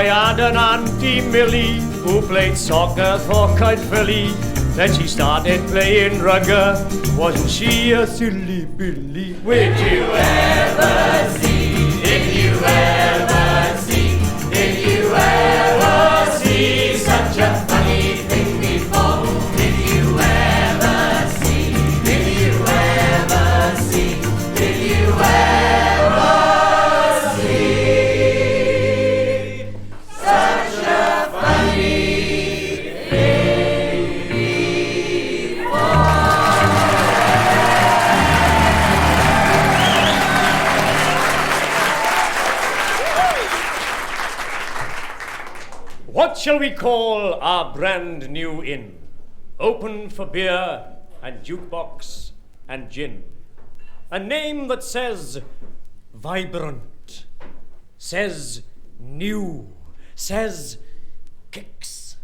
I had an Auntie Millie who played soccer for Caerphilly. Then she started playing rugger. Wasn't she a silly Billy? Would you ever see, if you ever see, if you ever see such a funny thing before? If you ever see, if you ever see, if you ever see such a funny thing before. What shall we call our brand new inn? Open for beer and jukebox and gin. A name that says vibrant, says new, says kicks,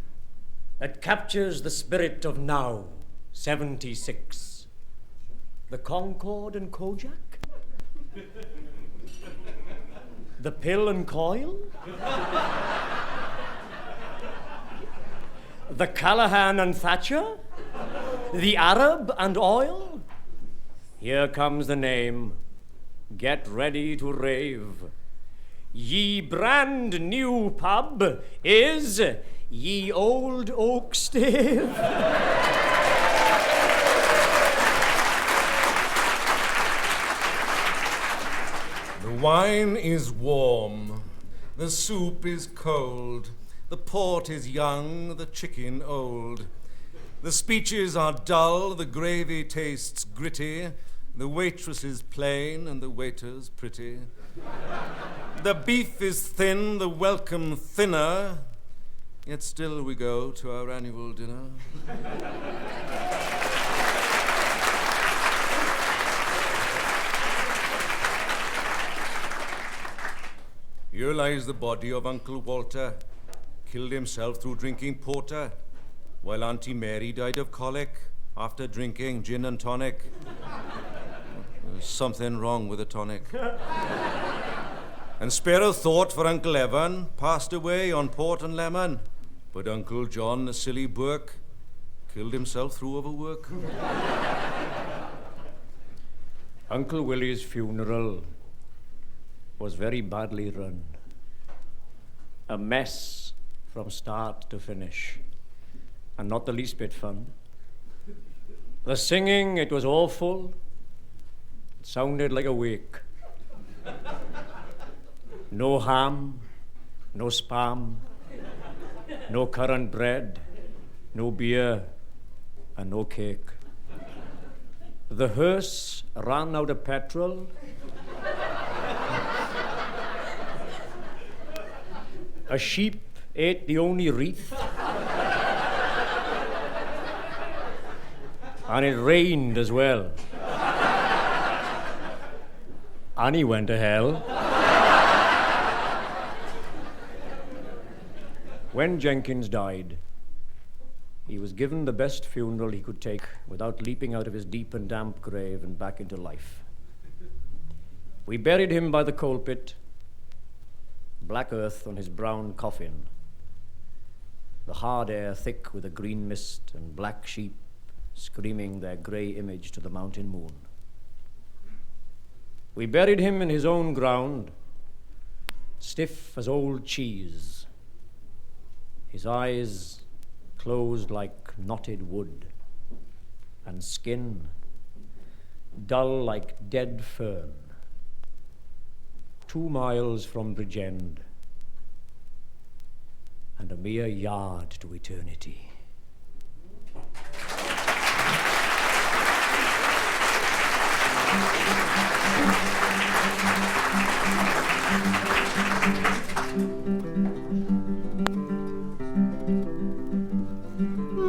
that captures the spirit of now, 76. The Concord and Kojak? The Pill and Coil? The Callahan and Thatcher? The Arab and oil? Here comes the name. Get ready to rave. Ye brand new pub is Ye Old Oak Stave. The wine is warm, the soup is cold, the port is young, the chicken old. The speeches are dull, the gravy tastes gritty, the waitress is plain and the waiter's pretty. The beef is thin, the welcome thinner, yet still we go to our annual dinner. Here lies the body of Uncle Walter, killed himself through drinking porter, while Auntie Mary died of colic after drinking gin and tonic. There's something wrong with the tonic. And spare a thought for Uncle Evan, passed away on port and lemon, but Uncle John, the silly Burke, killed himself through overwork. Uncle Willie's funeral was very badly run. A mess from start to finish, and not the least bit fun. The singing, it was awful. It sounded like a wake. No ham, no spam, no currant bread, no beer, and no cake. The hearse ran out of petrol. A sheep ate the only wreath. And it rained as well. And he went to hell. When Jenkins died, he was given the best funeral he could take without leaping out of his deep and damp grave and back into life. We buried him by the coal pit, black earth on his brown coffin, the hard air thick with a green mist and black sheep screaming their grey image to the mountain moon. We buried him in his own ground, stiff as old cheese, his eyes closed like knotted wood, and skin dull like dead fern. 2 miles from Bridgend, and a mere yard to eternity.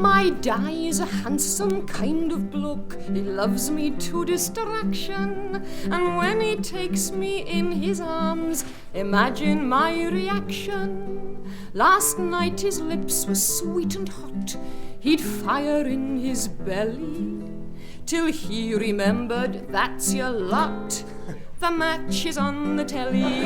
My Di is a handsome kind of bloke. He loves me to distraction, and when he takes me in his arms, imagine my reaction. Last night his lips were sweet and hot. He'd fire in his belly, till he remembered that's your lot. The match is on the telly.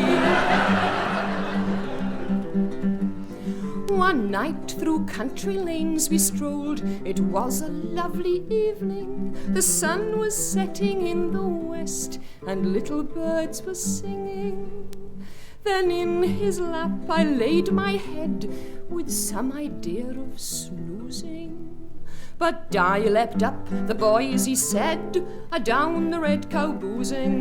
one night through country lanes we strolled. It was a lovely evening. The sun was setting in the west, and little birds were singing. Then in his lap I laid my head, with some idea of snoozing. But Di leapt up, the boys, he said, are down the Red Cow boozing.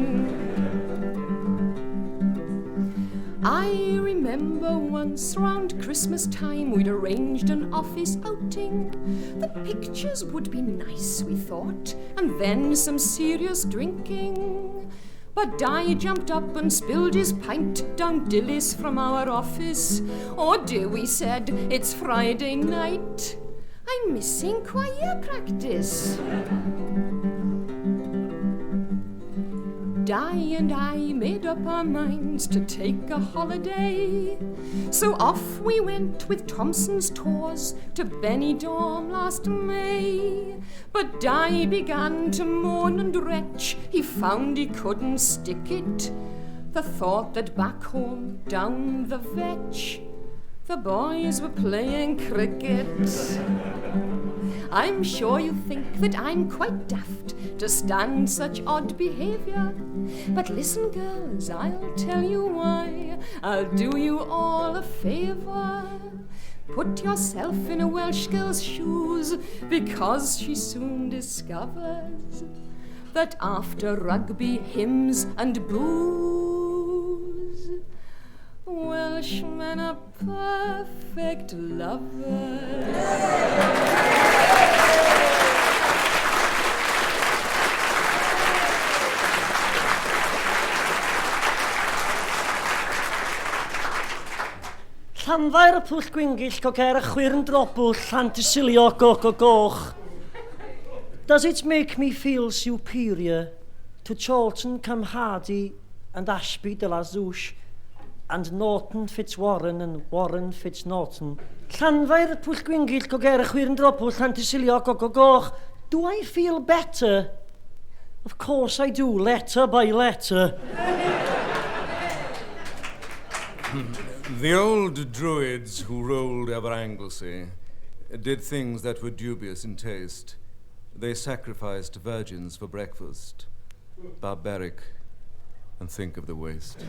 I remember once round Christmas time we'd arranged an office outing. The pictures would be nice, we thought, and then some serious drinking. But Di jumped up and spilled his pint down Dillis from our office. Oh dear, we said, it's Friday night. I'm missing choir practice. Di and I made up our minds to take a holiday. So off we went with Thompson's tours to Benidorm last May. But Di began to moan and retch. He found he couldn't stick it. The thought that back home down the vetch the boys were playing cricket. I'm sure you think that I'm quite daft to stand such odd behaviour. But listen, girls, I'll tell you why. I'll do you all a favour. Put yourself in a Welsh girl's shoes, because she soon discovers that after rugby, hymns and booze, Welshmen are perfect lovers. Llanfair y pwll gwyngill goger y chwyrn drobl llantysilio goch. Does it make me feel superior to Chorlton, Cymhardy and Ashby de la Zouche and Norton Fitzwarren and Warren Fitznorton? Llanfair y pwll gwyngill goger y chwyrn drobl llantysilio goch. Do I feel better? Of course I do, letter by letter. The old Druids who rolled over Anglesey did things that were dubious in taste. They sacrificed virgins for breakfast. Barbaric, and think of the waste.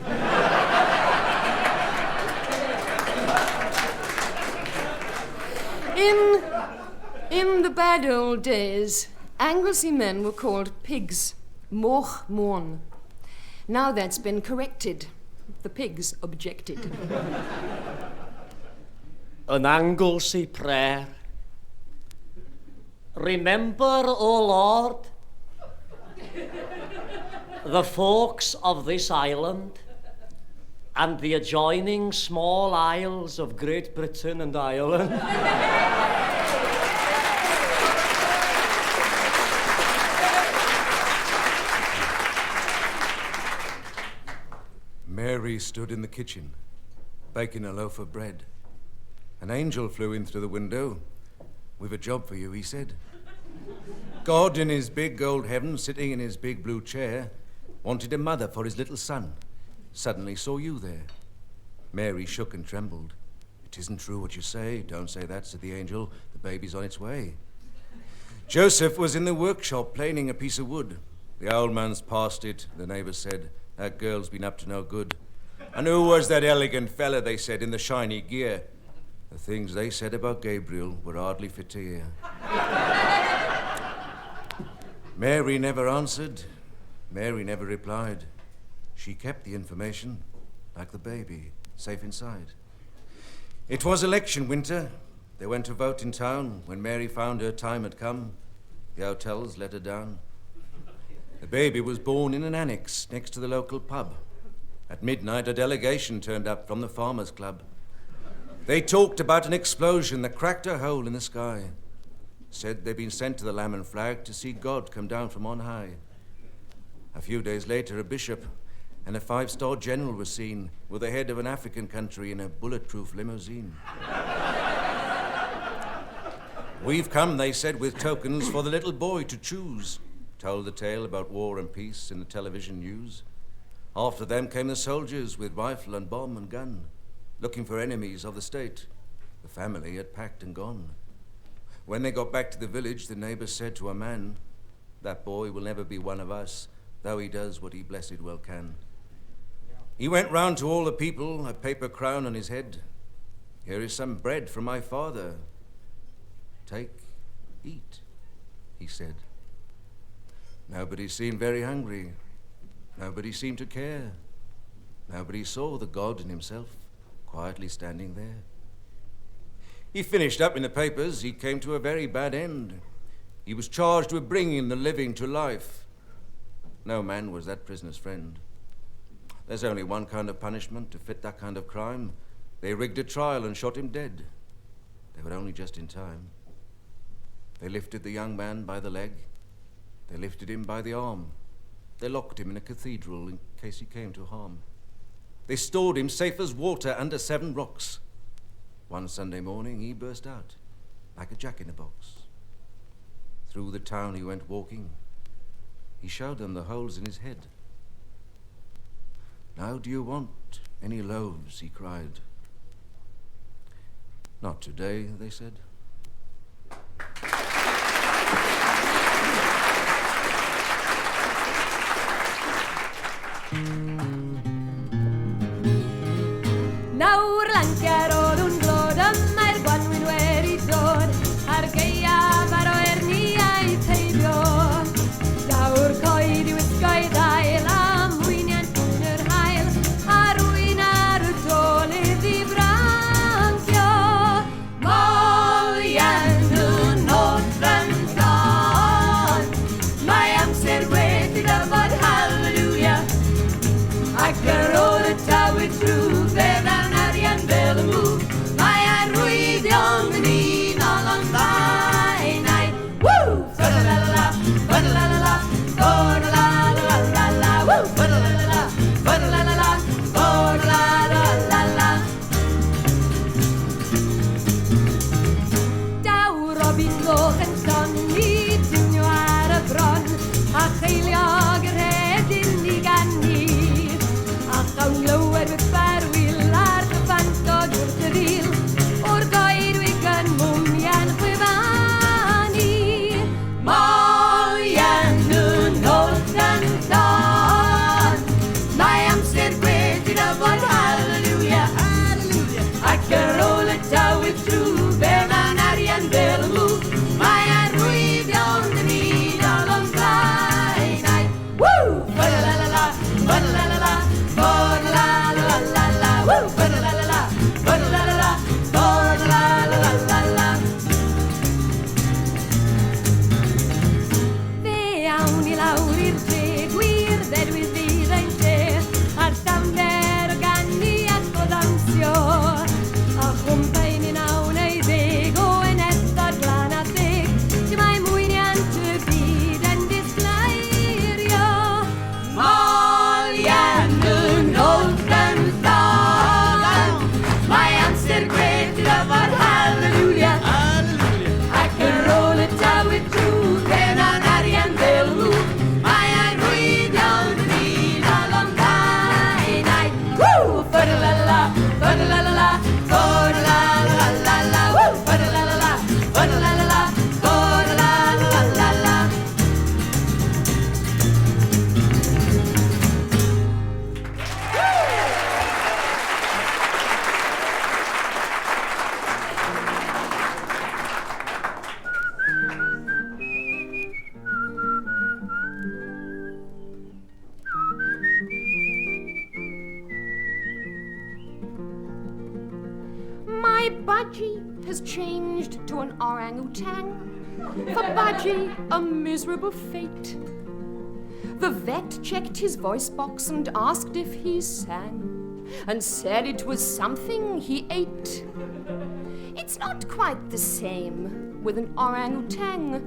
In the bad old days, Anglesey men were called pigs, moch morn. Now that's been corrected. The pigs objected. An Anglesey prayer. Remember, O Lord, the folks of this island and the adjoining small isles of Great Britain and Ireland. Mary stood in the kitchen, baking a loaf of bread. An angel flew in through the window. We've a job for you, he said. God in his big gold heaven, sitting in his big blue chair, wanted a mother for his little son. Suddenly saw you there. Mary shook and trembled. It isn't true what you say. Don't say that, said the angel. The baby's on its way. Joseph was in the workshop planing a piece of wood. The old man's passed it. The neighbours said, that girl's been up to no good. And who was that elegant fella, they said, in the shiny gear? The things they said about Gabriel were hardly fit to hear. Mary never answered. Mary never replied. She kept the information, like the baby, safe inside. It was election winter. They went to vote in town. When Mary found her time had come, the hotels let her down. The baby was born in an annex next to the local pub. At midnight, a delegation turned up from the Farmers' Club. They talked about an explosion that cracked a hole in the sky. Said they'd been sent to the Lamb and Flag to see God come down from on high. A few days later, a bishop and a 5-star general were seen with the head of an African country in a bulletproof limousine. We've come, they said, with tokens for the little boy to choose. Told the tale about war and peace in the television news. After them came the soldiers with rifle and bomb and gun, looking for enemies of the state. The family had packed and gone. When they got back to the village, the neighbours said to a man, "That boy will never be one of us, though he does what he blessed well can." He went round to all the people, a paper crown on his head. "Here is some bread from my father. Take, eat," he said. Nobody seemed very hungry. Nobody seemed to care. Nobody saw the God in himself quietly standing there. He finished up in the papers. He came to a very bad end. He was charged with bringing the living to life. No man was that prisoner's friend. There's only one kind of punishment to fit that kind of crime. They rigged a trial and shot him dead. They were only just in time. They lifted the young man by the leg. They lifted him by the arm. They locked him in a cathedral in case he came to harm. They stored him safe as water under 7 rocks. One Sunday morning he burst out like a jack-in-a-box. Through the town he went walking. He showed them the holes in his head. "Now do you want any loaves?" he cried. "Not today," they said. Nawr Llanfair oedd hwn glod mae'r gwanwyn wedi dod ar gaeaf ar oer ni a'i teibio. Daw'r coed i wisgo'i ddail a mwyniant yn yr hael a rwyn ar y dolydd i francio. Moliannwn oedran llon, mae amser wedi dyfod halleluia, ac ar ôl y tawyd drwy fewn fel y mŵ, mae arwyddion yn un olon fainau. Woo! Fwdlalala, fwdlalala, fwdlalala, woo! Fwdlalala, fwdlalala, fwdlalala. Daw Robin Goch yn lloni dinio ar y bron, a cheiliog yr hedyn i ganni, a chawn lywer y barwyl ar fantod wrth y fil, o'r goedwig yn mwmian chwefani. Moliannwn oedran llon, mae amser wedi dyfod halleluia, ac ar ôl y tawyd drwy fewn a'n arian fel y mwg, mae arwyddion yn un olon blaenau. Woo! Fwdlalala, fwdlalala, fwdlalala, woo! Fwdlalala, fwdlalala, fwdlalala. Fe awn i lawr i'r dre, gwir ddedwydd fydd ein lle, a'r llawnder o ganni ac o ddawnsio, a chwmpain i nawn ei ddeg o enethod glan a theg, dy mae mwyniant y byd yn disgleirio. Moliannwn oedran llon, mae amser gwedd i dyfod halleluia, ac ar ôl y tawyd drwy fewn a'n arian fel y mwg, mae arwyddion yn un olon fainau. Woo! Fwdlalala, fwdlalala, fwdlalala, woo! Fwdlalala, fwdlalala, fwdlalala. My Budgie has changed to an orangutan. For Budgie, a miserable fate. The vet checked his voice box and asked if he sang, and said it was something he ate. It's not quite the same with an orangutan.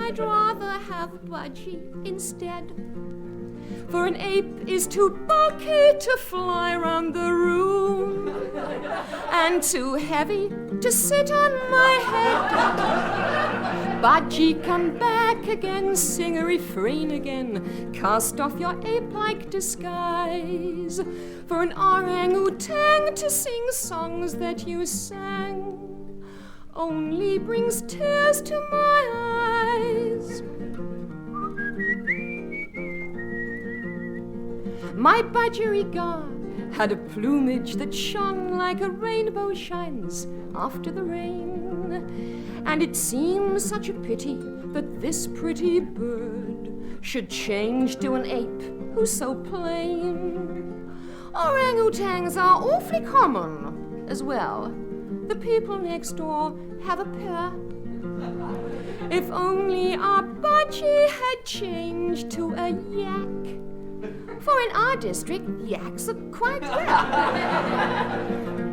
I'd rather have Budgie instead. For an ape is too bulky to fly round the room, and too heavy to sit on my head. Budgie, come back again, sing a refrain again, cast off your ape-like disguise, for an orangutan to sing songs that you sang. only brings tears to my eyes. My budgerigar had a plumage that shone like a rainbow shines after the rain, and it seems such a pity that this pretty bird should change to an ape who's so plain. Orangutans are awfully common as well. The people next door have a pair. If only our budgie had changed to a yak. For in our district, yaks are quite rare.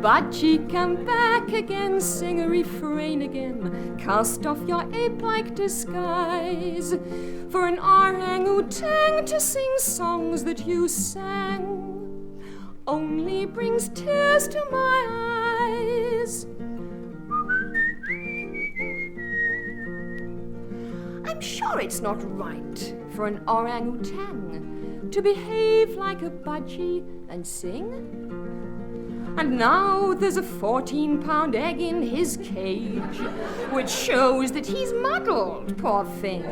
Budgie, come back again, sing a refrain again, cast off your ape-like disguise. For an orangutan to sing songs that you sang only brings tears to my eyes. I'm sure it's not right for an orangutan to behave like a budgie and sing. And now there's a 14-pound egg in his cage, which shows that he's muddled, poor thing.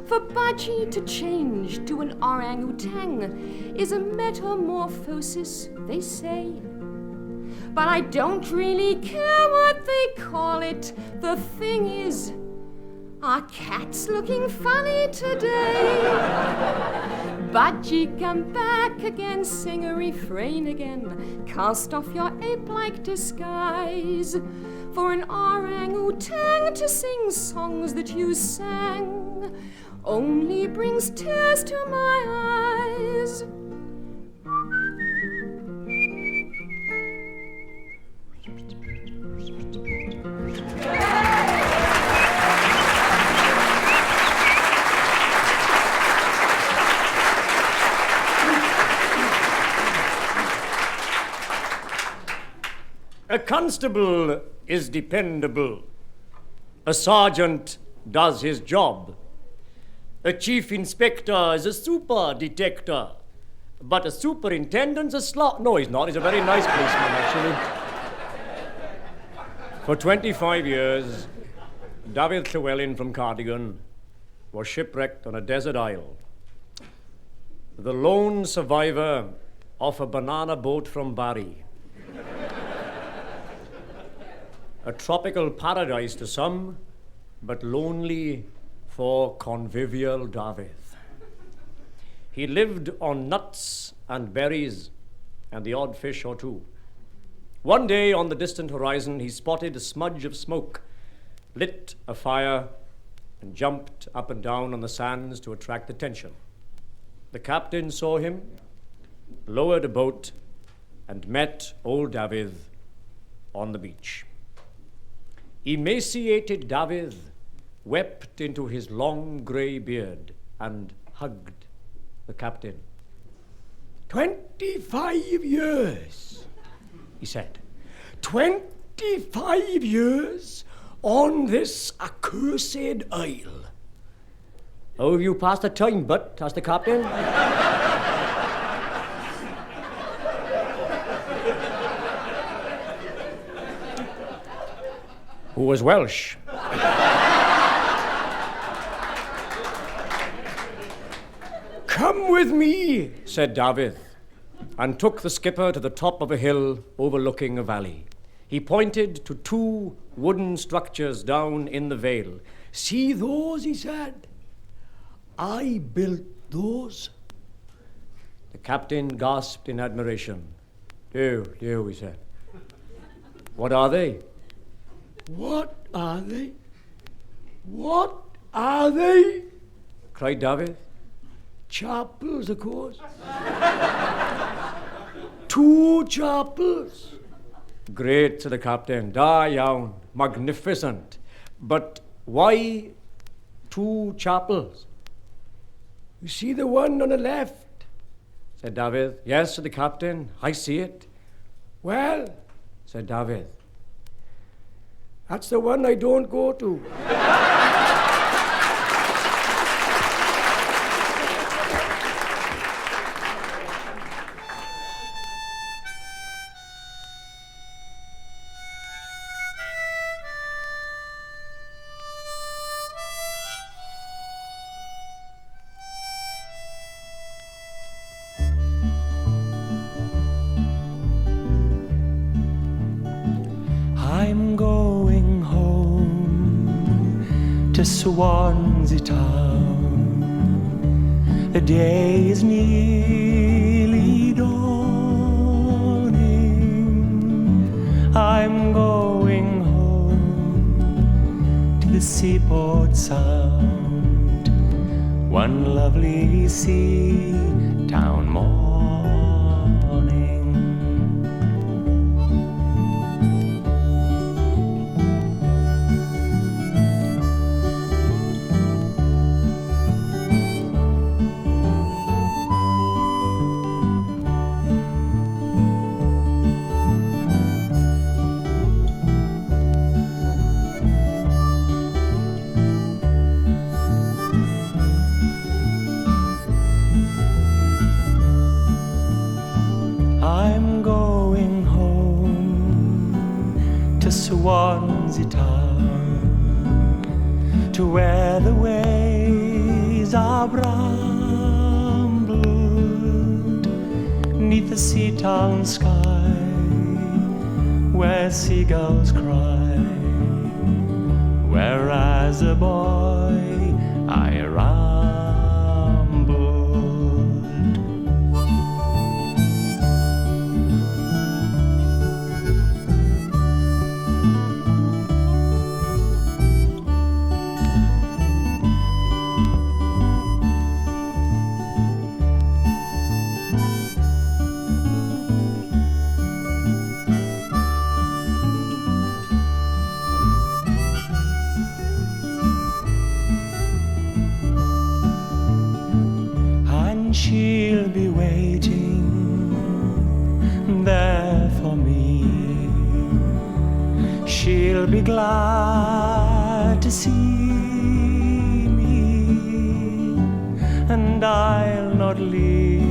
For budgie to change to an orangutan is a metamorphosis, they say. But I don't really care what they call it. The thing is, our cat's looking funny today. Budgie, come back again, sing a refrain again, cast off your ape-like disguise. For an orangutan to sing songs that you sang only brings tears to my eyes. A constable is dependable. A sergeant does his job. A chief inspector is a super detector. But a superintendent's a slot. No, he's not. He's a very nice policeman, actually. For 25 years, Davies Llewellyn from Cardigan was shipwrecked on a desert isle. The lone survivor of a banana boat from Barry. A tropical paradise to some, but lonely for convivial Davies. He lived on nuts and berries and the odd fish or two. One day on the distant horizon, he spotted a smudge of smoke, lit a fire, and jumped up and down on the sands to attract attention. The captain saw him, lowered a boat, and met old Davies on the beach. Emaciated Davies wept into his long grey beard and hugged the captain. 25 years, he said. 25 years on this accursed isle. How have you passed the time, but? Asked the captain. Who was Welsh. Come with me, said Davies, and took the skipper to the top of a hill overlooking a valley. He pointed to two wooden structures down in the vale. See those, he said. I built those. The captain gasped in admiration. Dear, he said. What are they? What are they? What are they? Cried Davies. Chapels, of course. 2 chapels. Great, said the captain. Da iawn, magnificent. But why 2 chapels? You see the one on the left? Said Davies. Yes, said the captain. I see it. Well, said Davies. That's the one I don't go to. Swansea town. The day is nearly dawning. I'm going home to the seaport sound, one lovely sea town morning. Swansea town, to where the ways are brambled, neath the sea town sky, where seagulls cry, where as a boy I rambled. She'll be waiting there for me. She'll be glad to see me, and I'll not leave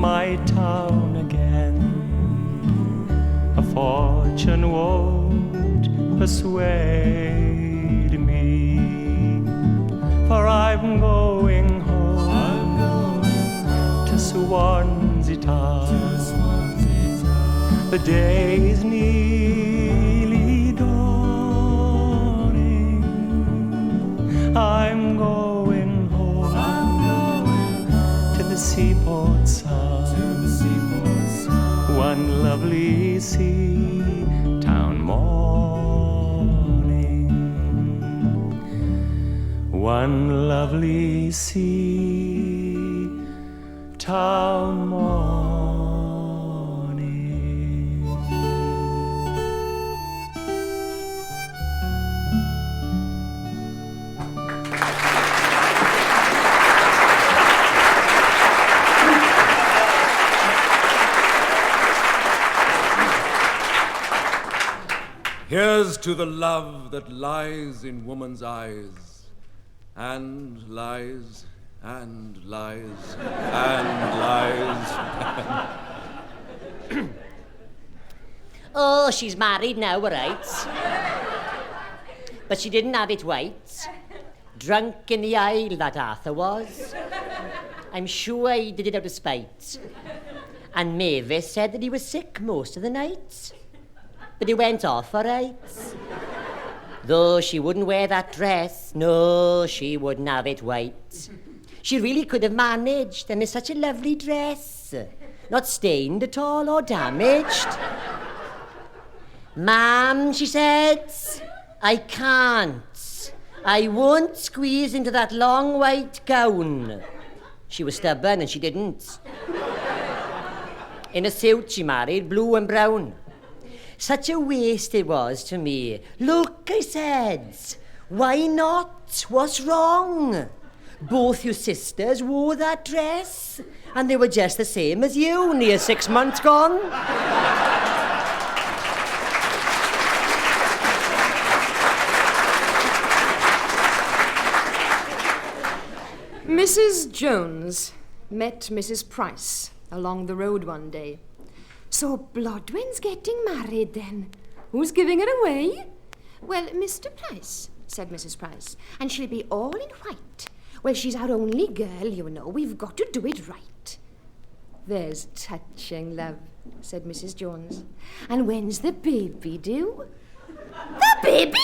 my town again. A fortune won't persuade me, for I'm going home to Swansea town. The day is nearly dawning. I'm going home to the seaport sound, one lovely sea town morning, one lovely sea town morning. Here's to the love that lies in woman's eyes, and lies, and lies, and lies. Oh, she's married now, all right. But she didn't have it white. Drunk in the aisle, that Arthur was. I'm sure he did it out of spite. And Mavis said that he was sick most of the night. But he went off all right. Though she wouldn't wear that dress, no, she wouldn't have it white. She really could have managed, and it's such a lovely dress. Not stained at all or damaged. Ma'am, she said, I can't. I won't squeeze into that long white gown. She was stubborn and she didn't. In a suit she married, blue and brown. Such a waste it was to me. Look, I said, why not? What's wrong? Both your sisters wore that dress, and they were just the same as you, near 6 months gone. Mrs. Jones met Mrs. Price along the road one day. So Blodwen's getting married then. Who's giving her away? Well, Mr. Price, said Mrs. Price, and she'll be all in white. Well, she's our only girl, you know. We've got to do it right. There's touching, love, said Mrs. Jones. And when's the baby due? The baby?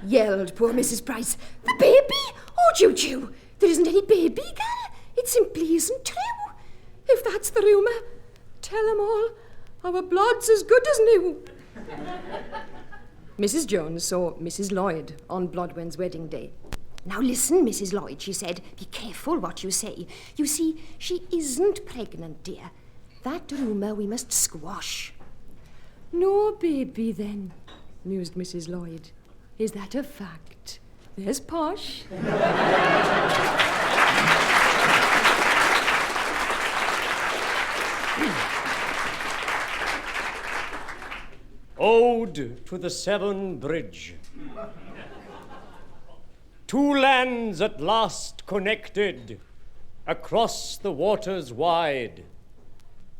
yelled poor Mrs. Price. The baby? Oh, Juju, there isn't any baby, girl. It simply isn't true. If that's the rumour, tell 'em all our blood's as good as new. Mrs. Jones saw Mrs. Lloyd on Blodwen's wedding day. Now listen, Mrs. Lloyd, she said, be careful what you say. You see, she isn't pregnant, dear. That rumour we must squash. No baby, then, mused Mrs. Lloyd. Is that a fact? There's posh. Ode to the Severn Bridge. Two lands at last connected across the waters wide,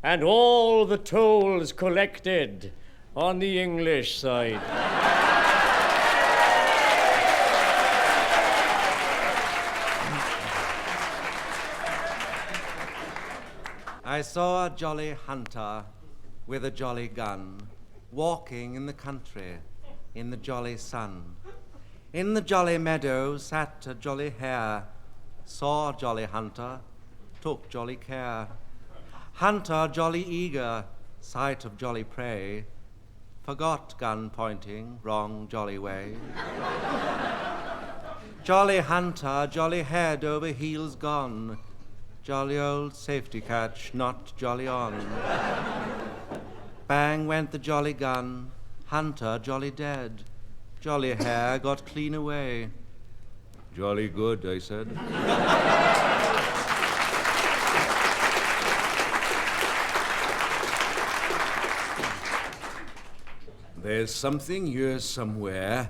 and all the tolls collected on the English side. I saw a jolly hunter with a jolly gun, walking in the country in the jolly sun. In the jolly meadow sat a jolly hare, saw jolly hunter, took jolly care. Hunter jolly eager, sight of jolly prey, forgot gun pointing, wrong jolly way. Jolly hunter, jolly head over heels gone, jolly old safety catch, not jolly on. Bang went the jolly gun, hunter jolly dead, jolly hare got clean away. Jolly good, I said. There's something here somewhere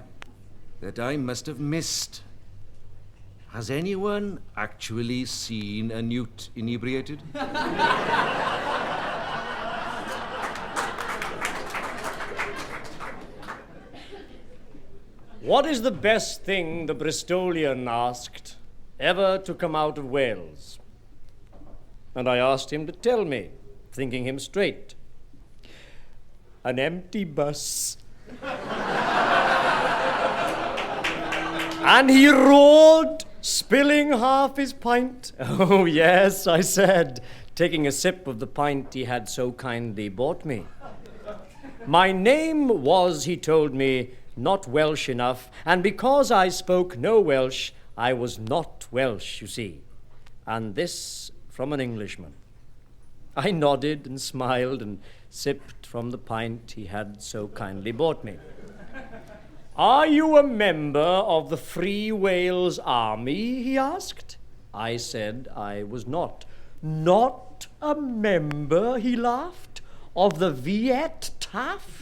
that I must have missed. Has anyone actually seen a newt inebriated? What is the best thing, the Bristolian asked, ever to come out of Wales? And I asked him to tell me, thinking him straight. An empty bus. And he roared, spilling half his pint. Oh, yes, I said, taking a sip of the pint he had so kindly bought me. My name was, he told me, not Welsh enough, and because I spoke no Welsh, I was not Welsh, you see. And this from an Englishman. I nodded and smiled and sipped from the pint he had so kindly bought me. Are you a member of the Free Wales Army, he asked. I said I was not. Not a member, he laughed, of the Viet Taff?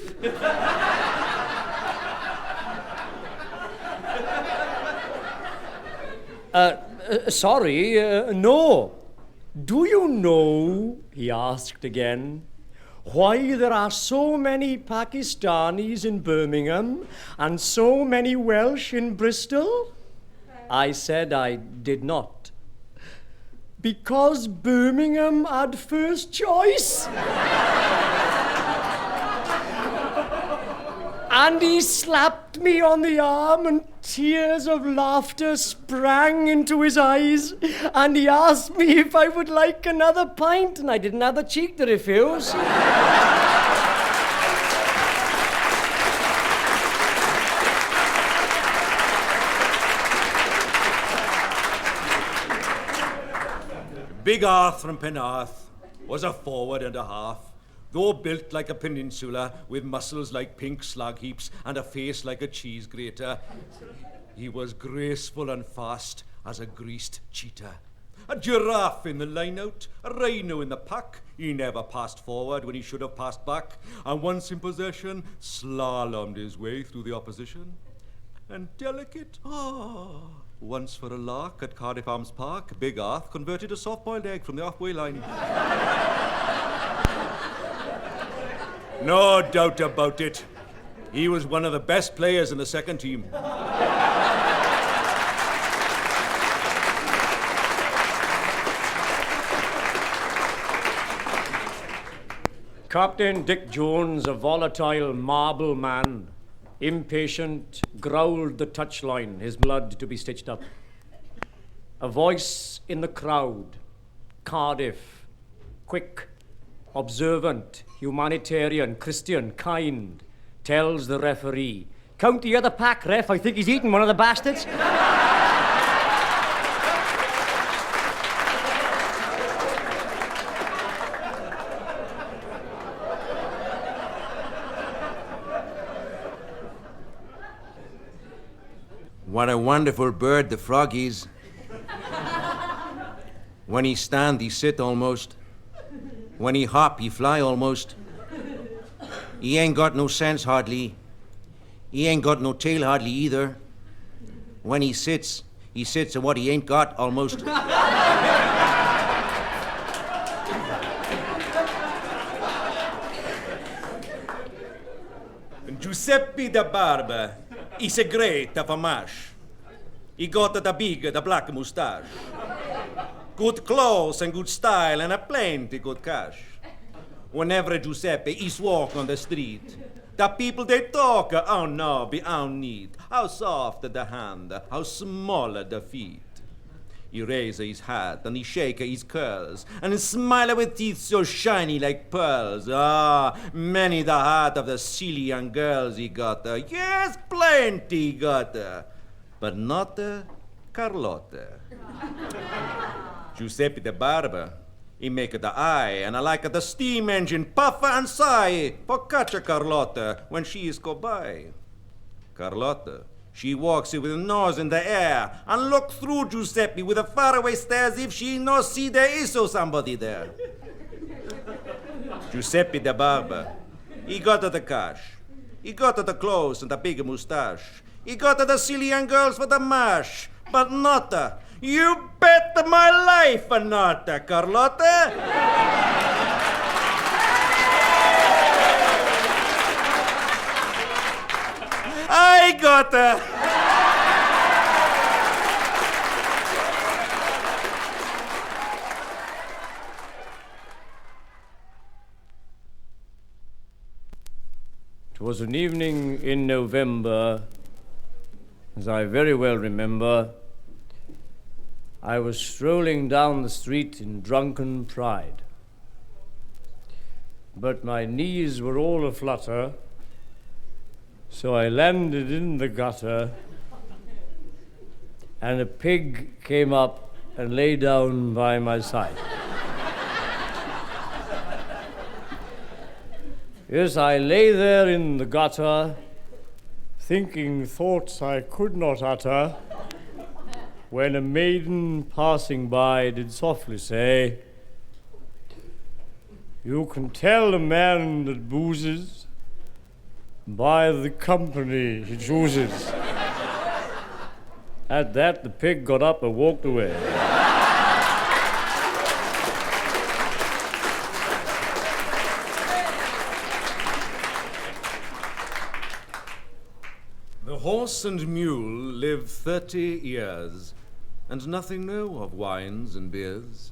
Sorry, no. Do you know, he asked again, why there are so many Pakistanis in Birmingham and so many Welsh in Bristol? I said I did not. Because Birmingham had first choice. And he slapped me on the arm and tears of laughter sprang into his eyes. And he asked me if I would like another pint, and I didn't have the cheek to refuse. Big Arth from Penarth was a forward and a half, though built like a peninsula, with muscles like pink slag heaps and a face like a cheese grater. He was graceful and fast as a greased cheetah. A giraffe in the line-out, a rhino in the pack. He never passed forward when he should have passed back, and once in possession, slalomed his way through the opposition. And delicate, once for a lark at Cardiff Arms Park, Big Arth converted a soft-boiled egg from the halfway line. No doubt about it. He was one of the best players in the second team. Captain Dick Jones, a volatile marble man, Impatient, growled the touchline, his blood to be stitched up. A voice in the crowd, Cardiff, quick, observant, humanitarian, Christian, kind, tells the referee, "Count the other pack, ref, I think he's eaten one of the bastards." What a wonderful bird the frog is. When he stand, he sit almost. When he hop, he fly almost. He ain't got no sense hardly. He ain't got no tail hardly either. When he sits at what he ain't got almost. Giuseppe the barber, he's a great of a mash. He got the big, the black moustache. Good clothes and good style and a plenty good cash. Whenever Giuseppe is walk on the street, the people they talk, how knobby, how neat, how soft the hand, how small the feet. He raise his hat and he shake his curls and he smile with teeth so shiny like pearls. Ah, many the heart of the silly young girls he got. Yes, plenty he got. But not Carlotta. Giuseppe the barber, he make the eye and I like the steam engine puff and sigh for catch a Carlotta when she is go by. Carlotta, she walks with her nose in the air and look through Giuseppe with a faraway stare as if she no see there is so somebody there. Giuseppe the barber, he got the cash. He got the clothes and the big moustache. He got the silly young girls for the mash. But not you bet my life not Carlotta. I got It was an evening in November, as I very well remember. I was strolling down the street in drunken pride. But my knees were all aflutter, so I landed in the gutter, and a pig came up and lay down by my side. Yes, I lay there in the gutter, thinking thoughts I could not utter, when a maiden passing by did softly say, "You can tell a man that boozes by the company he chooses." At that, the pig got up and walked away. The horse and mule live 30 years, and nothing know of wines and beers.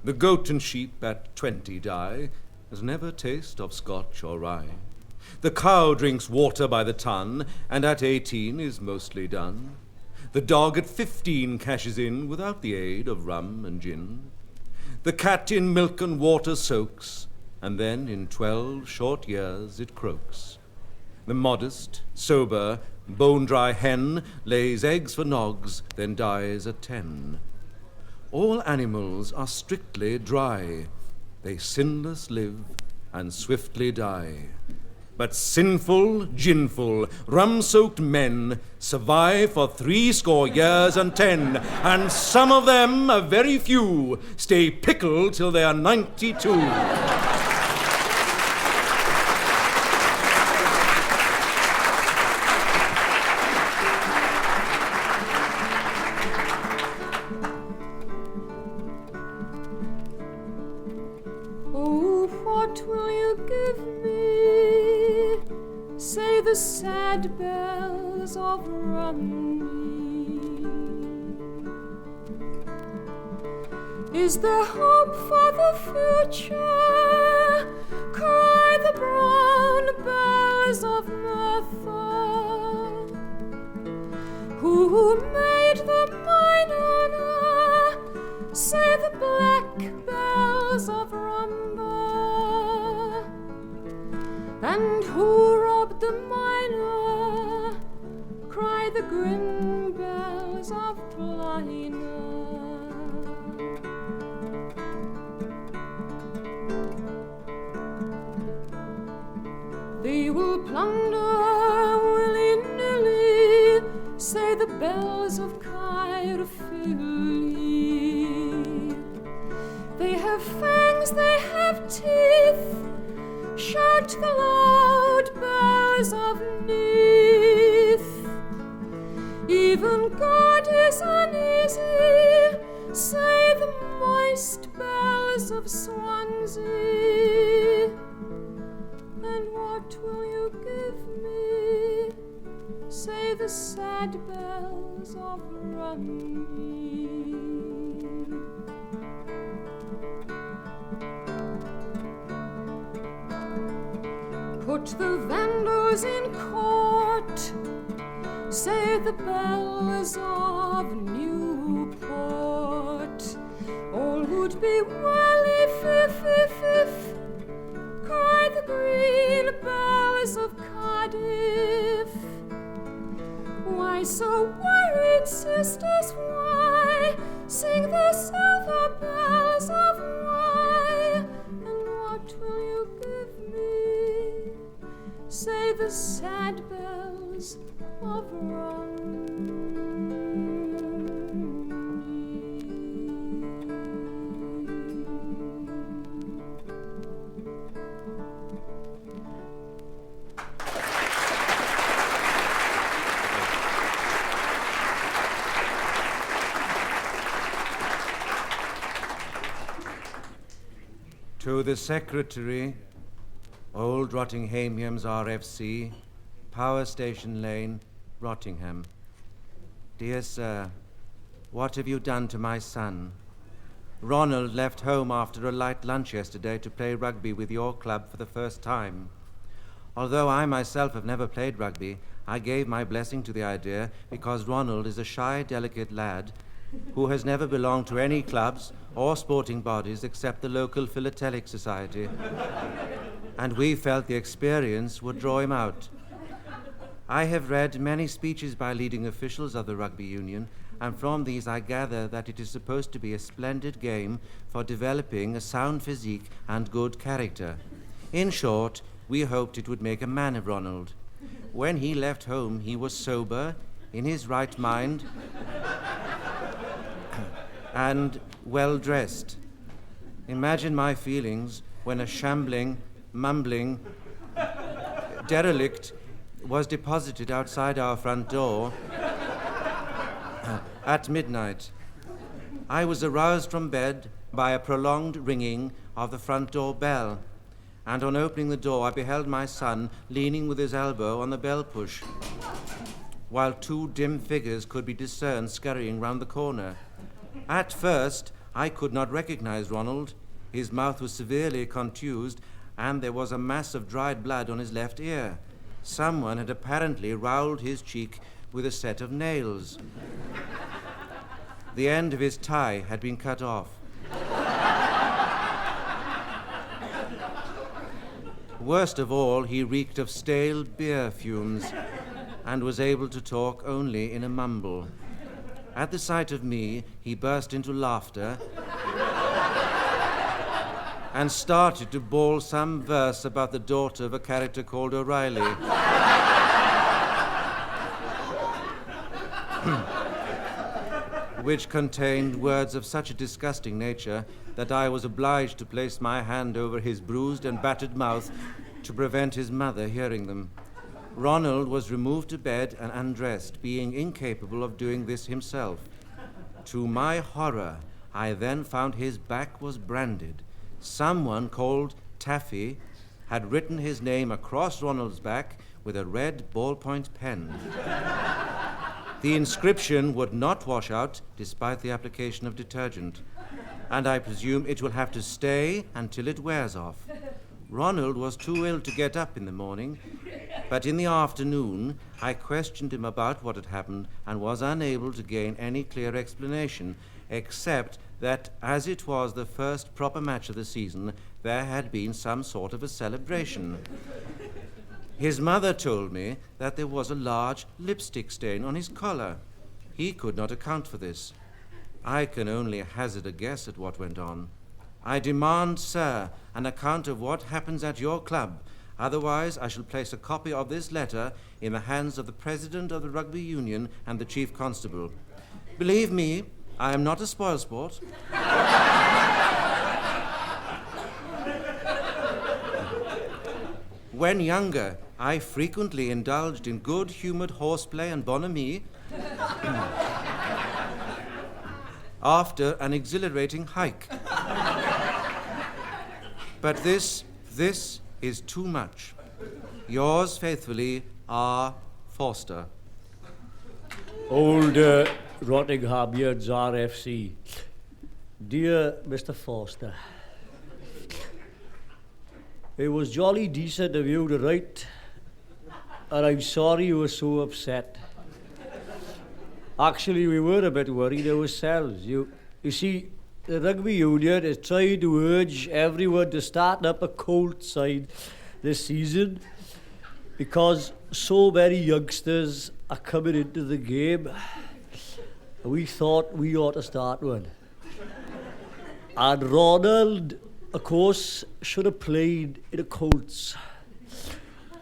The goat and sheep at 20 die, as never taste of Scotch or rye. The cow drinks water by the ton, and at 18 is mostly done. The dog at 15 cashes in without the aid of rum and gin. The cat in milk and water soaks, and then in 12 short years it croaks. The modest, sober, bone-dry hen lays eggs for nogs, then dies at 10. All animals are strictly dry. They sinless live and swiftly die. But sinful, ginful, rum-soaked men survive for 80 years and 10, and some of them, a very few, stay pickled till they are 92. Oh, what will you give me? Say the sad bells of Rugby. Is there hope for the future? Cry the brown bells of Merthyr. who made the minor say the black bells of Rumba, and who robbed the miner cry the grim bells of Plina. They will plunder willy-nilly, say the bells of Caerphilly. They have fangs, they have teeth, shout the loud bells of Neath. Even God is uneasy, say the moist bells of Swansea. And what will you give me? Say the sad bells of Rugby. Put the vendors in court, say the bells of Newport. All would be well if cry the green bells of Cardiff. Why so worried, sisters, why sing the silver bells of Wye? And what will you give me? Say the sad bells of Rugby. To the Secretary, Old Rottinghamians RFC, Power Station Lane, Rottingham. Dear Sir, what have you done to my son? Ronald left home after a light lunch yesterday to play rugby with your club for the first time. Although I myself have never played rugby, I gave my blessing to the idea because Ronald is a shy, delicate lad who has never belonged to any clubs or sporting bodies except the local philatelic society. And we felt the experience would draw him out. I have read many speeches by leading officials of the Rugby Union, and from these I gather that it is supposed to be a splendid game for developing a sound physique and good character. In short, we hoped it would make a man of Ronald. When he left home, he was sober, in his right mind, and well-dressed. Imagine my feelings when a shambling, mumbling derelict was deposited outside our front door at midnight. I was aroused from bed by a prolonged ringing of the front door bell, and on opening the door I beheld my son leaning with his elbow on the bell push, while two dim figures could be discerned scurrying round the corner. At first, I could not recognize Ronald. His mouth was severely contused, and there was a mass of dried blood on his left ear. Someone had apparently rowelled his cheek with a set of nails. The end of his tie had been cut off. Worst of all, he reeked of stale beer fumes and was able to talk only in a mumble. At the sight of me, he burst into laughter and started to bawl some verse about the daughter of a character called O'Reilly. Which contained words of such a disgusting nature that I was obliged to place my hand over his bruised and battered mouth to prevent his mother hearing them. Ronald was removed to bed and undressed, being incapable of doing this himself. To my horror, I then found his back was branded. Someone called Taffy had written his name across Ronald's back with a red ballpoint pen. The inscription would not wash out despite the application of detergent, and I presume it will have to stay until it wears off. Ronald was too ill to get up in the morning, But in the afternoon, I questioned him about what had happened and was unable to gain any clear explanation, except that as it was the first proper match of the season, there had been some sort of a celebration. His mother told me that there was a large lipstick stain on his collar. He could not account for this. I can only hazard a guess at what went on. I demand, sir, an account of what happens at your club. Otherwise, I shall place a copy of this letter in the hands of the President of the Rugby Union and the Chief Constable. Believe me, I am not a spoilsport. When younger, I frequently indulged in good-humoured horseplay and bonhomie after an exhilarating hike. But this is too much. Yours faithfully, R. Forster. Olde Rottinghamyards RFC. Dear Mr. Forster, it was jolly decent of you to write, and I'm sorry you were so upset. Actually, we were a bit worried ourselves. You see, the Rugby Union is trying to urge everyone to start up a colt side this season because so many youngsters are coming into the game. We thought we ought to start one. And Ronald, of course, should have played in a Colts,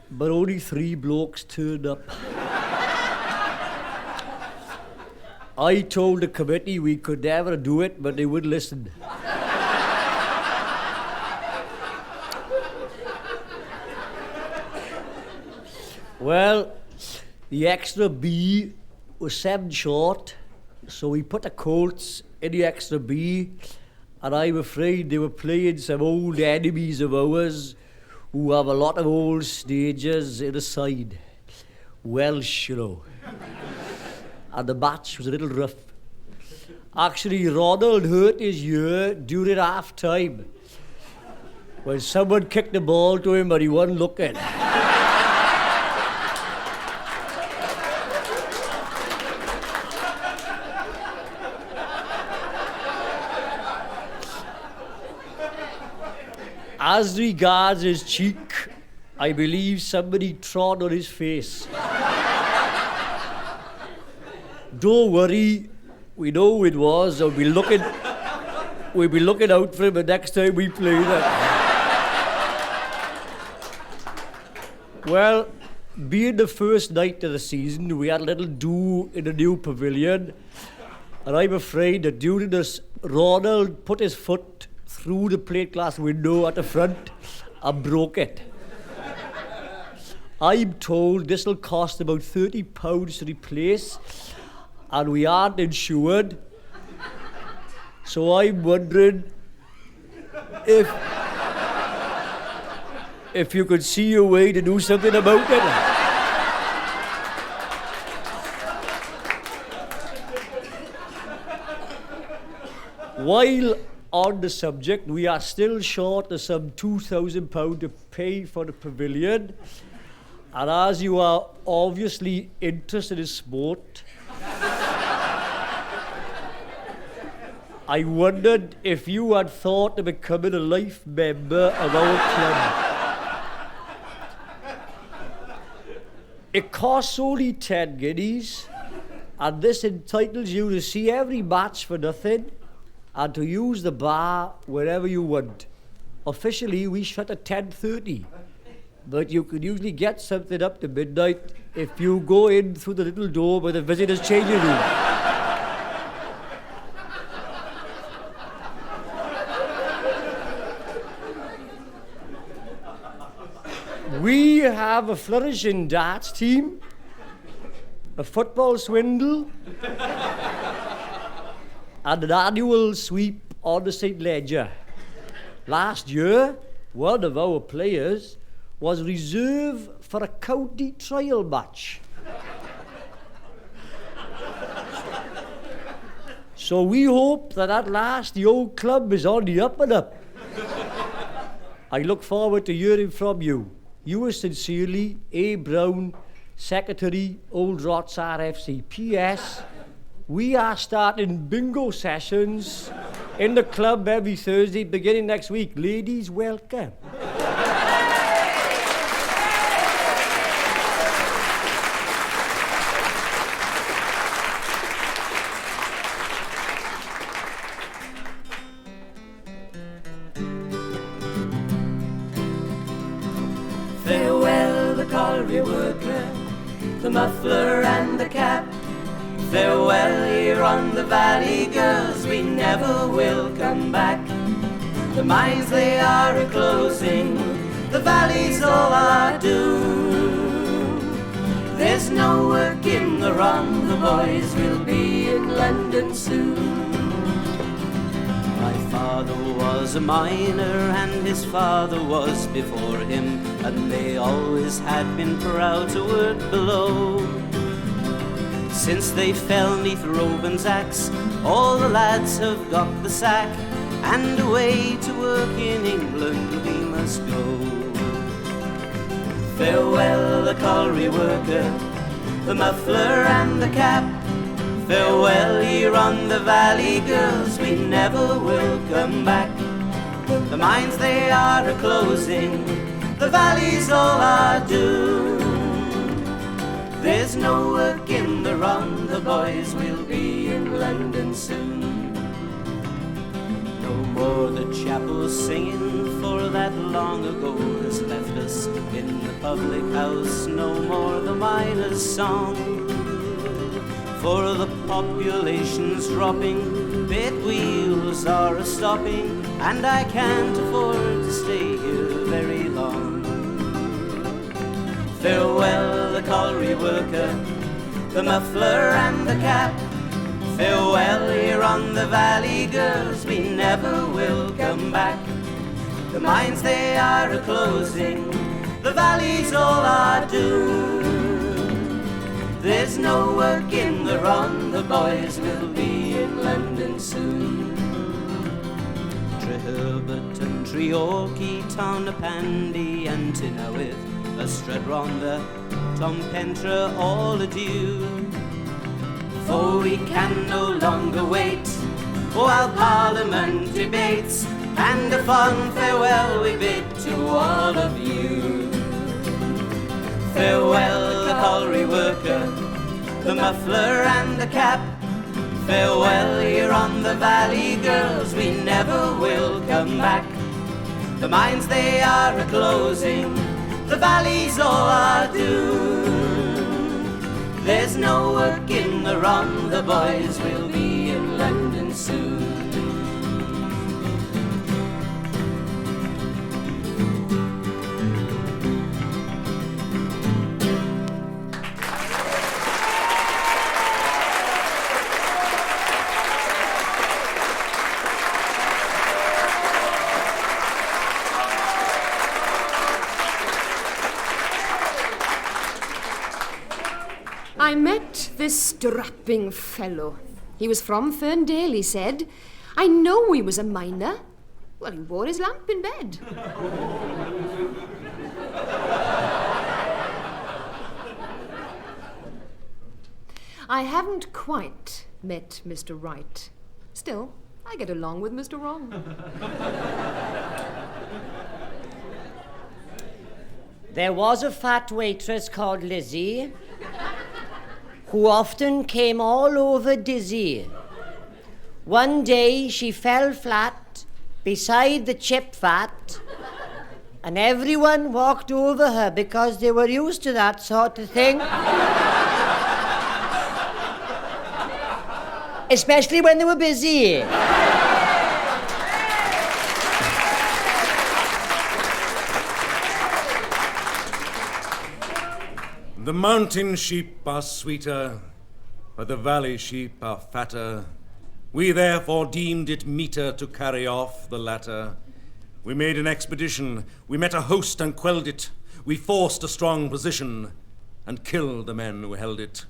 but only 3 blokes turned up. I told the committee we could never do it, but they wouldn't listen. Well, the extra B was 7 short, so we put the Colts in the extra B, and I'm afraid they were playing some old enemies of ours who have a lot of old stages in the side. Welsh, you know. And the match was a little rough. Actually, Ronald hurt his ear during half-time when someone kicked the ball to him but he wasn't looking. As regards his cheek, I believe somebody trod on his face. Don't worry, we know who it was, and we'll be looking out for him the next time we play them. Well, being the first night of the season, we had a little do in the new pavilion, and I'm afraid that during this, Ronald put his foot through the plate glass window at the front and broke it. I'm told this will cost about £30 to replace, and we aren't insured. So I'm wondering if you could see a way to do something about it. While on the subject, we are still short of some £2,000 to pay for the pavilion. And as you are obviously interested in sport, I wondered if you had thought of becoming a life member of our club. It costs only 10 guineas, and this entitles you to see every match for nothing and to use the bar wherever you want. Officially, we shut at 10:30, but you can usually get something up to midnight if you go in through the little door by the visitors' changing room. We have a flourishing darts team, a football swindle, and an annual sweep on the St. Ledger. Last year, one of our players was reserved for a county trial match. So we hope that at last the old club is on the up and up. I look forward to hearing from you. Yours sincerely, A. Brown, Secretary, Old Rots RFC. P.S. We are starting bingo sessions in the club every Thursday beginning next week. Ladies, welcome. Farewell, the colliery worker, the muffler and the cap. Farewell here on the valley, girls, we never will come back. The mines they are a-closing, the valley's all our doom. There's no work in the run, the boys will be in London soon. My father was a miner and his father was before him, and they always had been proud to work below. Since they fell 'neath Robin's axe, all the lads have got the sack, and away to work in England we must go. Farewell, the colliery worker, the muffler and the cap. Farewell here on the valley, girls, we never will come back. The mines they are a-closing, the valley's all our doom. There's no work in the run, the boys will be in London soon. No more the chapel singing, for that long ago has left us. In the public house, no more the miner's song. For the population's dropping, bit wheels are a-stopping, and I can't afford to stay here very long. Farewell, the colliery worker, the muffler and the cap. Farewell here on the valley, girls, we never will come back. The mines they are a-closing, the valley's all our doom. There's no work in the run, the boys will be in London soon. Treherbert and Treorchy, Townapandy and Tinawith, Ystradronda, Tom Pentra, all adieu. For we can no longer wait while Parliament debates, and a fond farewell we bid to all of you. Farewell, the colliery worker, the muffler and the cap. Farewell here on the valley, girls, we never will come back. The mines they are a-closing, the valley's all our doom. There's no work in the run, the boys will be in London soon. I met this strapping fellow. He was from Ferndale, he said. I know he was a miner. Well, he wore his lamp in bed. I haven't quite met Mr. Right. Still, I get along with Mr. Wrong. There was a fat waitress called Lizzie, who often came all over dizzy. One day she fell flat beside the chip vat, and everyone walked over her because they were used to that sort of thing. Especially when they were busy. The mountain sheep are sweeter, but the valley sheep are fatter. We therefore deemed it meeter to carry off the latter. We made an expedition, we met a host and quelled it. We forced a strong position and killed the men who held it.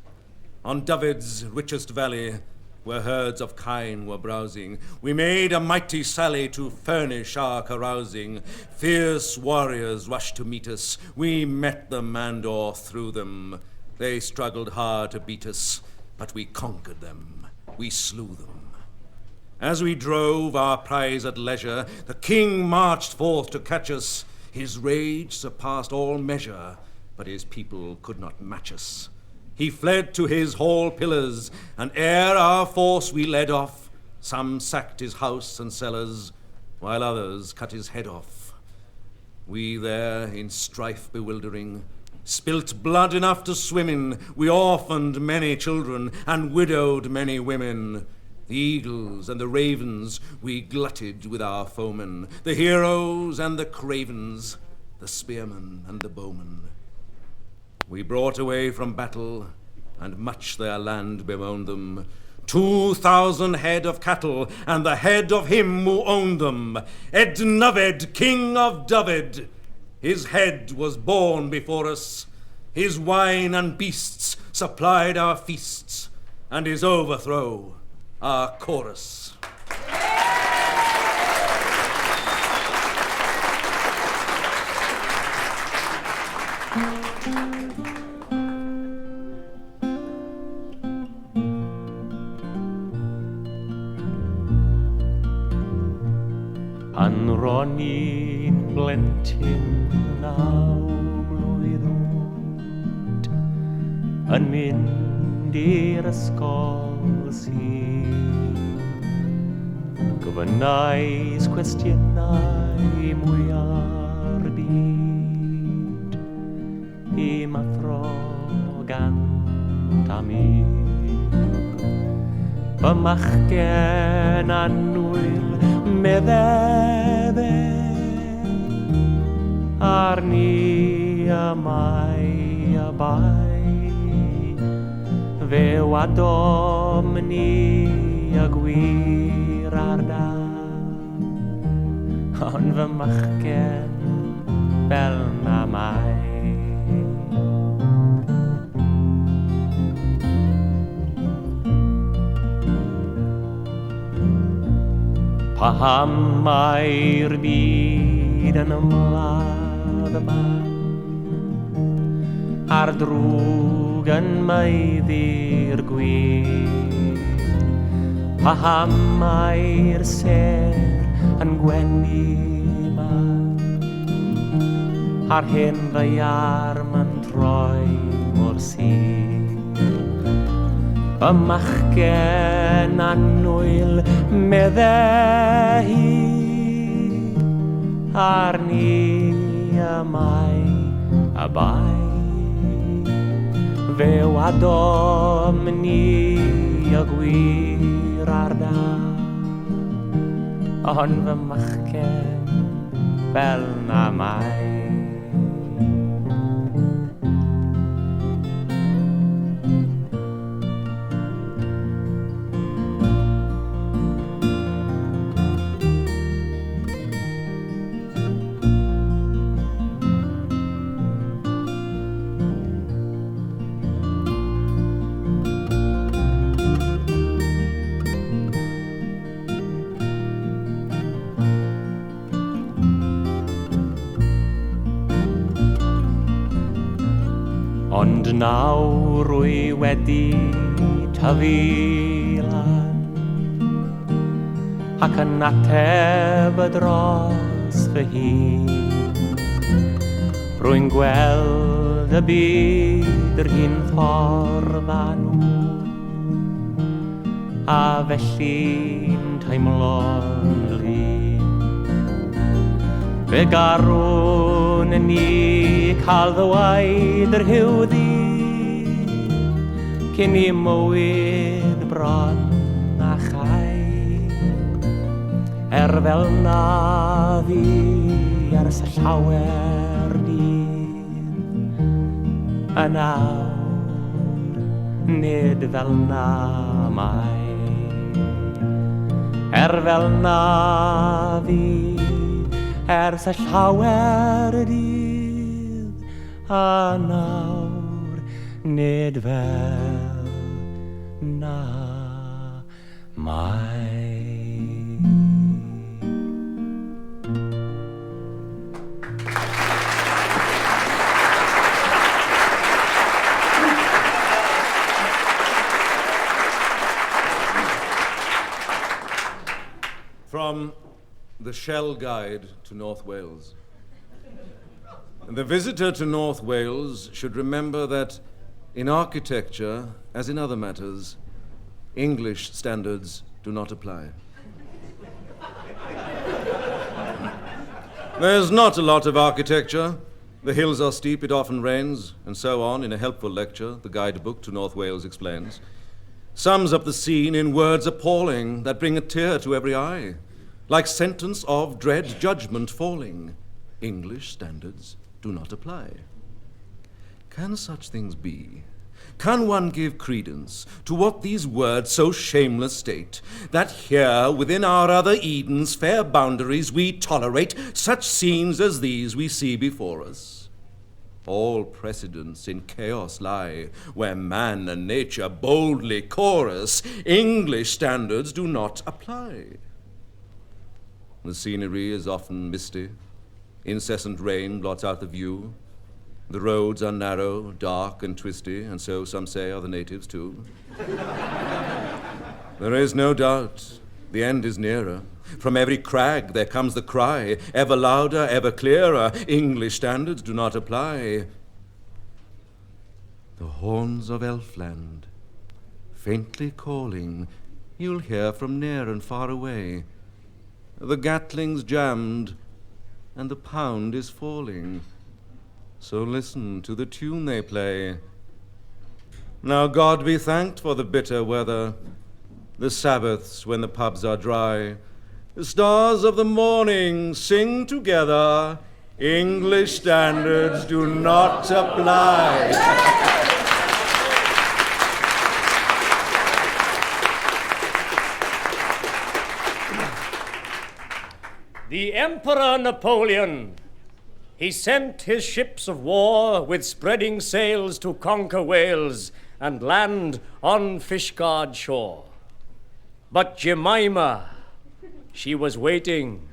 On Davies' richest valley, where herds of kine were browsing. We made a mighty sally to furnish our carousing. Fierce warriors rushed to meet us. We met them and o'erthrew them. They struggled hard to beat us, but we conquered them. We slew them. As we drove our prize at leisure, the king marched forth to catch us. His rage surpassed all measure, but his people could not match us. He fled to his hall pillars, and ere our force we led off, some sacked his house and cellars, while others cut his head off. We there, in strife bewildering, spilt blood enough to swim in. We orphaned many children, and widowed many women. The eagles and the ravens we glutted with our foemen, the heroes and the cravens, the spearmen and the bowmen. We brought away from battle, and much their land bemoaned them, 2,000 head of cattle, and the head of him who owned them, Ednuved, king of Dyfed. His head was borne before us, his wine and beasts supplied our feasts, and his overthrow our chorus. Pan ro'n i'n blentyn 9 mlwydd oed, yn mynd i'r ysgol sydd. Gofynnais cwestiynau mwyaf byd, I mathro gant am fy machgen annwyl meddebe arni amai abai fe wadom ni a gwir ar da ond fy machgen fel na mai. Paham mae'r byd yn ymladd yma, a'r drwg yn meiddi'r gwir. Paham mae'r ser yn gwenu yma, a'r hyn ddaearm yn troi mor sir. Fy machgen annwyl medde hi arni amai abai fe wadom ni a gwir ar da ond fy machgen fel na mai. Ond nawr rwy wedi tyfu lan ac yn ateb y dros fy hun. Rwy'n gweld y byd yr un ffordd â nhw a felly'n teimlo'n lun. Fe garwn ni cael ddweud yr hiwddi cyn I mywyd bron a chai. Fel na fi ers y llawer dydd a nawr nid fel na mai. Fel na fi ers y llawer dydd a nawr nid fel na From the Shell Guide to North Wales. The visitor to North Wales should remember that in architecture, as in other matters, English standards do not apply. There's not a lot of architecture. The hills are steep, it often rains, and so on. In a helpful lecture, the guidebook to North Wales explains. Sums up the scene in words appalling that bring a tear to every eye, like sentence of dread judgment falling. English standards do not apply. Can such things be? Can one give credence to what these words so shameless state, that here within our other Edens fair boundaries we tolerate such scenes as these we see before us? All precedents in chaos lie, where man and nature boldly chorus. English standards do not apply. The scenery is often misty. Incessant rain blots out the view. The roads are narrow, dark, and twisty, and so some say are the natives too. There is no doubt the end is nearer. From every crag there comes the cry, ever louder, ever clearer, English standards do not apply. The horns of Elfland, faintly calling, you'll hear from near and far away. The Gatling's jammed, and the pound is falling. So listen to the tune they play. Now God be thanked for the bitter weather, the Sabbaths when the pubs are dry. The stars of the morning sing together, English standards do not apply. The Emperor Napoleon, he sent his ships of war with spreading sails to conquer Wales and land on Fishguard shore. But Jemima, she was waiting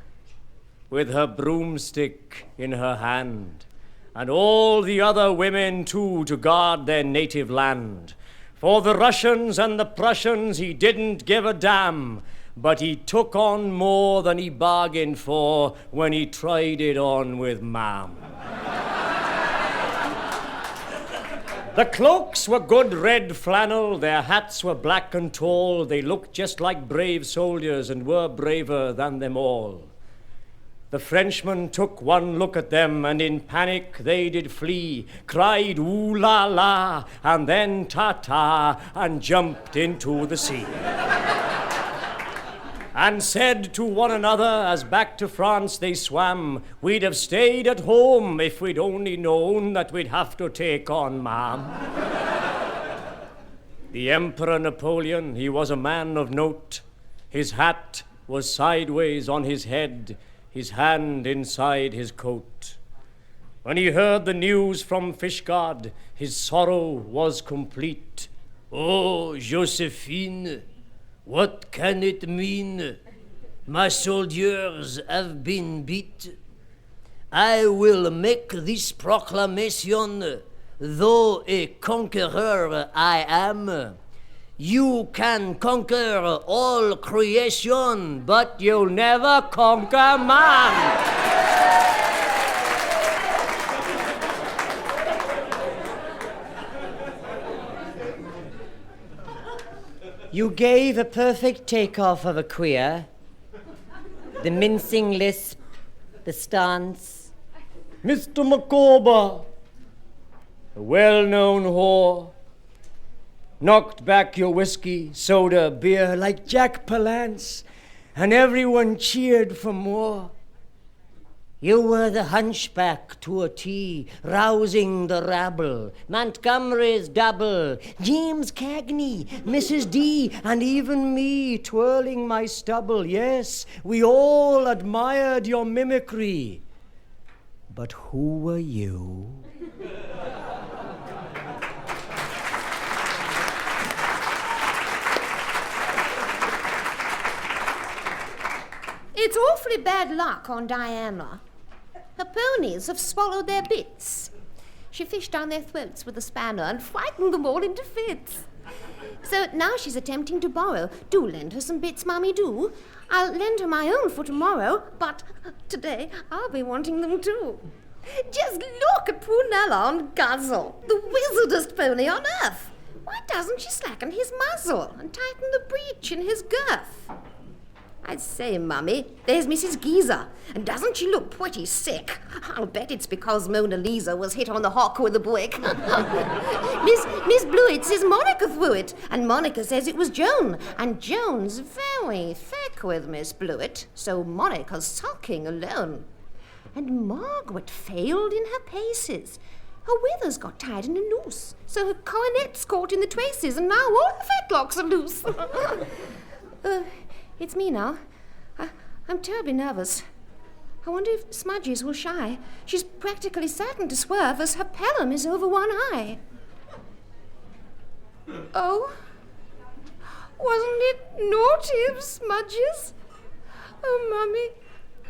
with her broomstick in her hand, and all the other women too to guard their native land. For the Russians and the Prussians he didn't give a damn, but he took on more than he bargained for when he tried it on with Mam. The cloaks were good red flannel, their hats were black and tall, they looked just like brave soldiers and were braver than them all. The Frenchmen took one look at them, and in panic they did flee, cried ooh la la, and then ta-ta, and jumped into the sea. And said to one another as back to France they swam, we'd have stayed at home if we'd only known that we'd have to take on Mam. The Emperor Napoleon, he was a man of note. His hat was sideways on his head, his hand inside his coat. When he heard the news from Fishguard, his sorrow was complete. Oh, Josephine, what can it mean? My soldiers have been beat. I will make this proclamation, though a conqueror I am. You can conquer all creation, but you'll never conquer man. You gave a perfect takeoff of a queer. The mincing lisp, the stance. Mr. Micawber, a well-known whore, knocked back your whiskey, soda, beer like Jack Palance, and everyone cheered for more. You were the hunchback to a T, rousing the rabble. Montgomery's double, James Cagney, Mrs. D, and even me twirling my stubble. Yes, we all admired your mimicry. But who were you? It's awfully bad luck on Diana. Her ponies have swallowed their bits. She fished down their throats with a spanner and frightened them all into fits. So now she's attempting to borrow. Do lend her some bits, Mummy, do. I'll lend her my own for tomorrow, but today I'll be wanting them too. Just look at Prunella on Guzzle, the wizardest pony on earth. Why doesn't she slacken his muzzle and tighten the breech in his girth? I'd say, Mummy, there's Mrs. Geezer, and doesn't she look pretty sick? I'll bet it's because Mona Lisa was hit on the hock with a brick. Miss Blewett says Monica threw it, and Monica says it was Joan, and Joan's very thick with Miss Blewett, so Monica's sulking alone. And Margaret failed in her paces. Her withers got tied in a noose, so her coronet's caught in the traces, and now all her fetlocks are loose. It's me now. I'm terribly nervous. I wonder if Smudges will shy. She's practically certain to swerve as her pelham is over one eye. Oh, wasn't it naughty of Smudges? Oh, Mummy,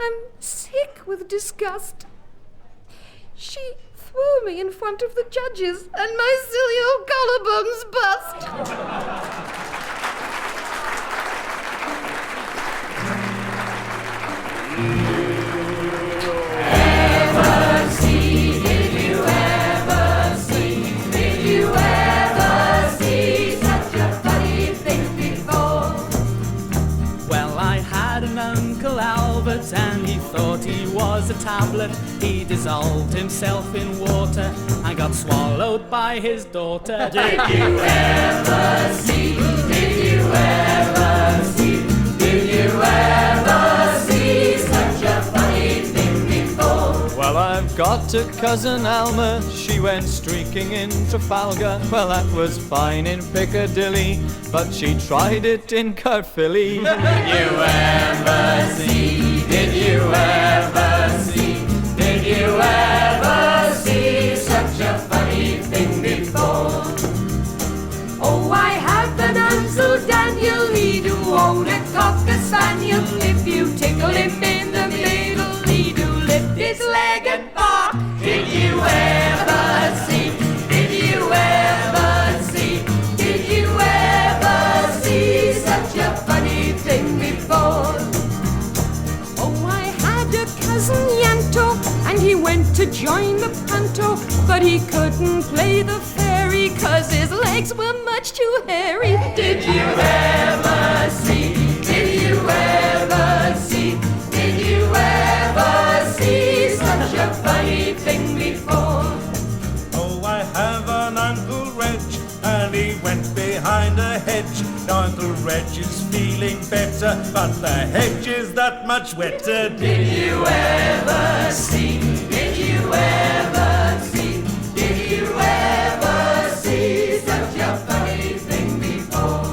I'm sick with disgust. She threw me in front of the judges and my silly old collarbones bust. And he thought he was a tablet. He dissolved himself in water and got swallowed by his daughter. Did you ever see? Did you ever see? Did you ever see such a funny thing before? Well, I've got a cousin Alma. She went streaking in Trafalgar. Well, that was fine in Piccadilly, but she tried it in Caerphilly. Did you ever see? Did you ever see? Did you ever see such a funny thing before? Oh, I have an Uncle Daniel, he do own a cocker spaniel. If you tickle him in the middle, he do lift his leg and bark. Did you ever see? Did you ever see? Did you ever see such a funny thing before? Cousin Yanto, and he went to join the panto, but he couldn't play the fairy 'cause his legs were much too hairy. Did you ever see? Did you ever see? Did you ever see such a funny thing before? Oh, I have an Uncle Reg, and he went behind a hedge. Now Uncle Reg is feeling better, but the hedge is that much wetter. Did you ever see? Did you ever see? Did you ever see such a funny thing before?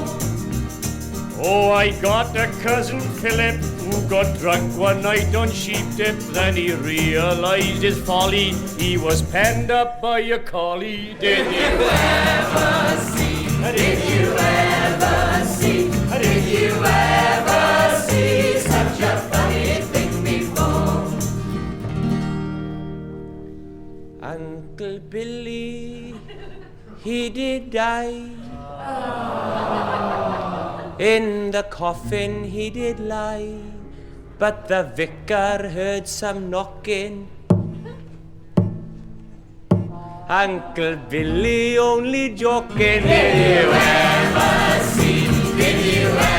Oh, I got a cousin Philip who got drunk one night on sheep dip. Then he realised his folly. He was penned up by a collie. Did you ever see? Did you ever see? Did you ever see such a funny thing before? Uncle Billy, he did die. In the coffin he did lie, but the vicar heard some knocking. Uncle Billy only joking. Did you ever see? Did you ever